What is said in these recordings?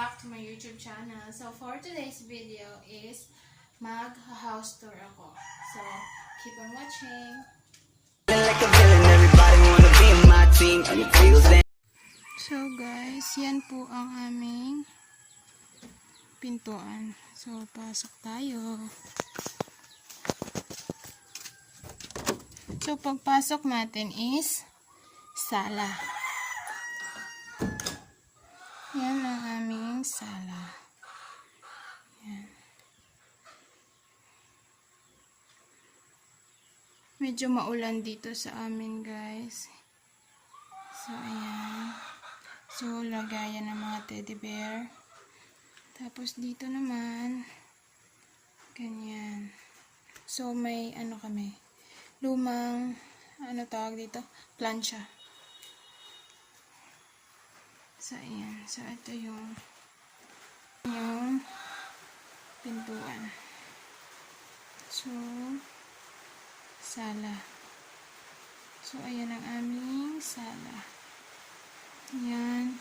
back to my YouTube channel. So for today's video is mag-house tour ako. So keep on watching. So guys, yan po ang aming pintuan. So pasok tayo. So pagpasok natin is sala. Yan ang aming sala. Yan. Medyo maulan dito sa amin, guys. So, ayan. So, lagayan ng mga teddy bear. Tapos, dito naman, ganyan. So, may, ano kami, lumang, ano tawag dito? Plancha. So, ayan. So, ito yung pintuan. So, sala. So, ayan ang aming sala. Ayan.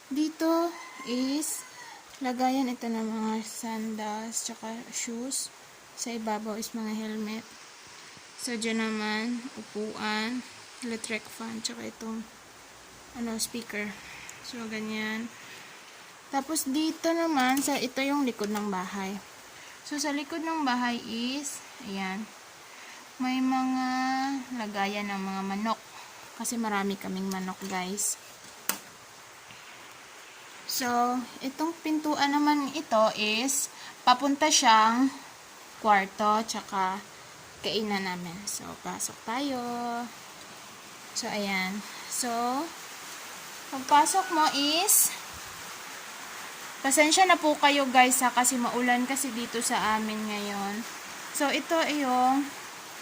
Dito is lagayan ito ng mga sandals, tsaka shoes. Sa ibabaw is mga helmet. So, dyan naman, upuan, electric fan, tsaka itong speaker. So, ganyan. Tapos, dito naman, ito yung likod ng bahay. So, sa likod ng bahay is, ayan, may mga lagayan ng mga manok. Kasi marami kaming manok, guys. So, itong pintuan naman ito is, papunta siyang kwarto, tsaka kainan namin. So, pasok tayo. So, ayan. So, pagpasok mo is, pasensya na po kayo guys ha, kasi maulan kasi dito sa amin ngayon. So, ito yung,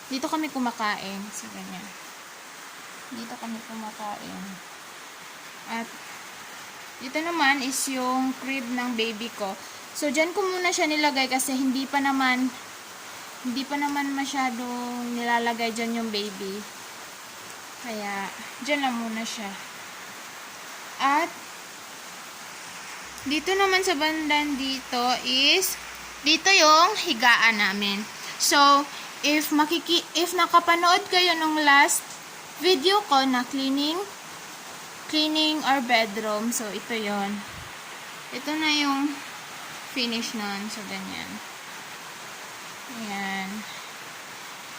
dito kami kumakain. So, ganyan. Dito kami kumakain. At, dito naman is yung crib ng baby ko. So, dyan ko muna siya nilagay kasi hindi pa naman masyadong nilalagay dyan yung baby. Kaya, dyan lang muna siya. At, dito naman sa bandang dito is, dito yung higaan namin. So, if nakapanood kayo nung last video ko na cleaning our bedroom, so ito yon. Ito na yung finish nun. So, ganyan. Ayan.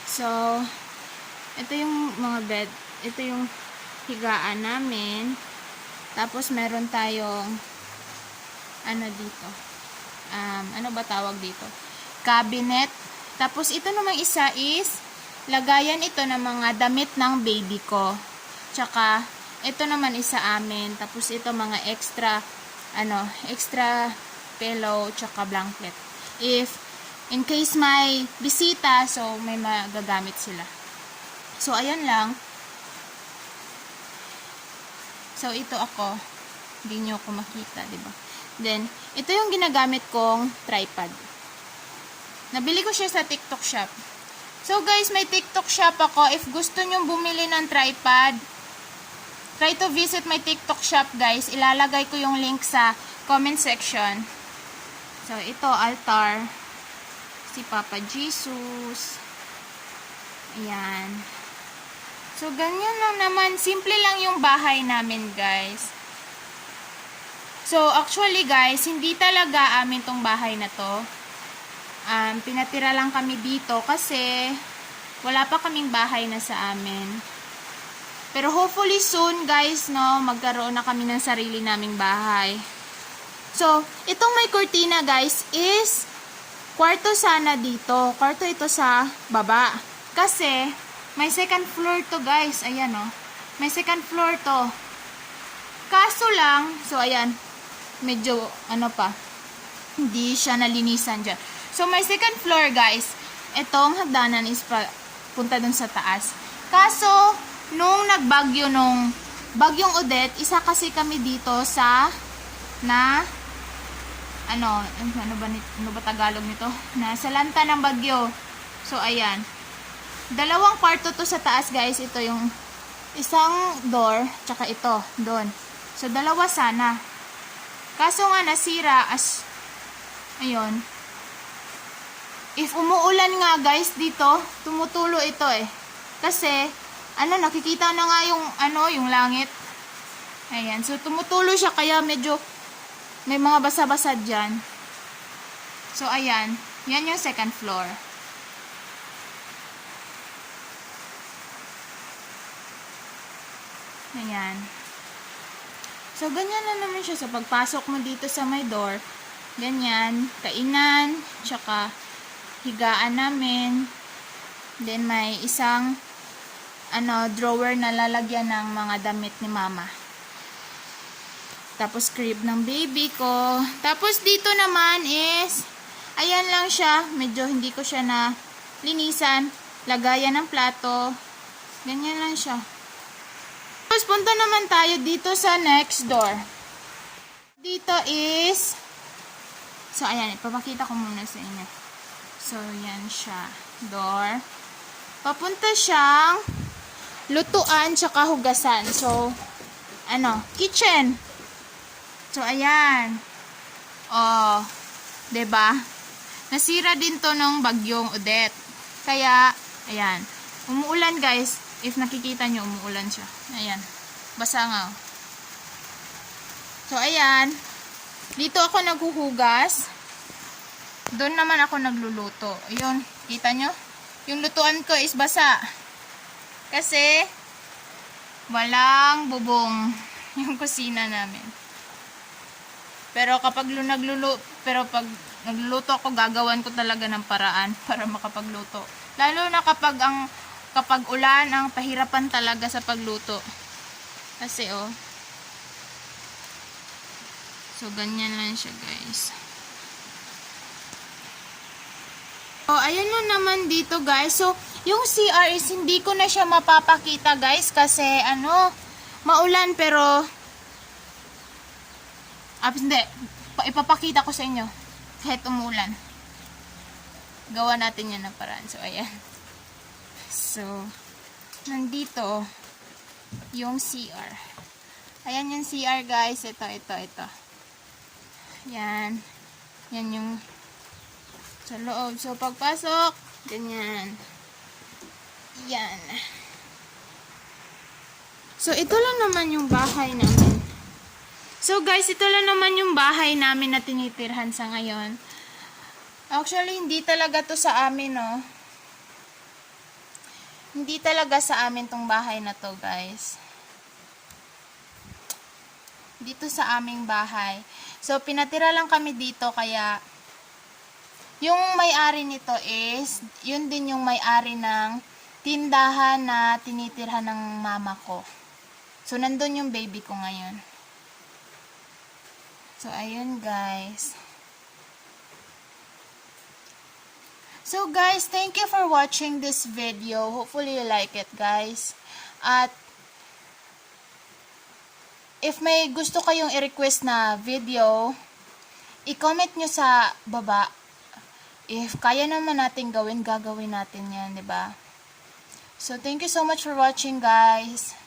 So, ito yung mga bed, ito yung higaan namin. Tapos, meron tayong dito. Ano ba tawag dito? Cabinet. Tapos, ito namang isa is, lagayan ito ng mga damit ng baby ko. Tsaka, ito naman isa amin. Tapos, ito mga extra pillow, tsaka blanket. In case may bisita, so, may magagamit sila. So, ayan lang. So, ito ako. Hindi nyo ako makita, diba? Then, ito yung ginagamit kong tripod. Nabili ko siya sa TikTok shop. So, guys, may TikTok shop ako. If gusto nyo bumili ng tripod, try to visit my TikTok shop, guys. Ilalagay ko yung link sa comment section. So, ito, altar. Si Papa Jesus. Ayan. So, ganyan lang naman. Simple lang yung bahay namin, guys. So, actually, guys, hindi talaga amin tong bahay na to. Pinatira lang kami dito kasi wala pa kaming bahay na sa amin. Pero hopefully soon, guys, no, magkaroon na kami ng sarili naming bahay. So, itong may kurtina, guys, is kwarto sana dito. Kwarto ito sa baba. Kasi, may second floor to, guys. Ayan, oh. May second floor to. Kaso lang, so, ayan. Medyo, hindi siya nalinisan dyan. So, may second floor, guys. Itong hagdanan is punta dun sa taas. Kaso, nung nagbagyo, bagyong Odette, isa kasi kami dito sa, ano ba Tagalog nito? Sa lanta ng bagyo. So, ayan. Dalawang kwarto to sa taas, guys. Ito yung isang door, tsaka ito, doon. So, dalawa sana. Kaso nga nasira ayun. If umuulan nga guys dito, tumutulo ito eh. Kasi, nakikita na nga yung langit. Ayan, so tumutulo siya kaya medyo may mga basa-basa dyan. So, ayan. Yan yung second floor. Ayan. So, ganyan na naman siya. So, pagpasok mo dito sa may door, ganyan, kainan, tsaka higaan namin. Then, may isang drawer na lalagyan ng mga damit ni mama. Tapos, crib ng baby ko. Tapos, dito naman is, ayan lang siya. Medyo hindi ko siya na linisan. Lagayan ng plato. Ganyan lang siya. Tapos, punta naman tayo dito sa next door. Dito is, so, ayan. Ipapakita ko muna sa inyo. So, yan siya. Door. Papunta siyang lutuan tsaka hugasan. So, kitchen. So, ayan. Oh, 'di ba? Nasira din to ng bagyong Odette. Kaya, ayan. Umuulan, guys. If nakikita nyo, umuulan siya. Ayan. Basa nga. So, ayan. Dito ako naghuhugas. Doon naman ako nagluluto. Ayun. Kita nyo? Yung lutuan ko is basa. Kasi, walang bubong yung kusina namin. Pero pag nagluluto ako, gagawan ko talaga ng paraan para makapagluto. Lalo na kapag ulan, ang pahirapan talaga sa pagluto. Kasi so ganyan lang siya, guys. So, ayan na naman dito, guys. So, yung CR is hindi ko na siya mapapakita, guys, kasi maulan, pero hindi. Ipapakita ko sa inyo. Kahit umulan. Gawa natin yan ng paraan. So, ayan. So, nandito yung CR. Ayan yung CR, guys. Ito. Ayan. Yan yung sa loob. So, pagpasok, ganyan. Yan. So, ito lang naman yung bahay namin. So, guys, ito lang naman yung bahay namin na tinitirhan sa ngayon. Actually, hindi talaga to sa amin, no? Hindi talaga sa amin tong bahay na to, guys. Dito sa aming bahay. So, pinatira lang kami dito, kaya yung may-ari nito is, yun din yung may-ari ng tindahan na tinitirhan ng mama ko. So, nandun yung baby ko ngayon. So, ayun, guys. So, guys, thank you for watching this video. Hopefully, you like it, guys. At, if may gusto kayong i-request na video, i-comment nyo sa baba. If kaya naman natin gawin, gagawin natin yan, diba? So, thank you so much for watching, guys.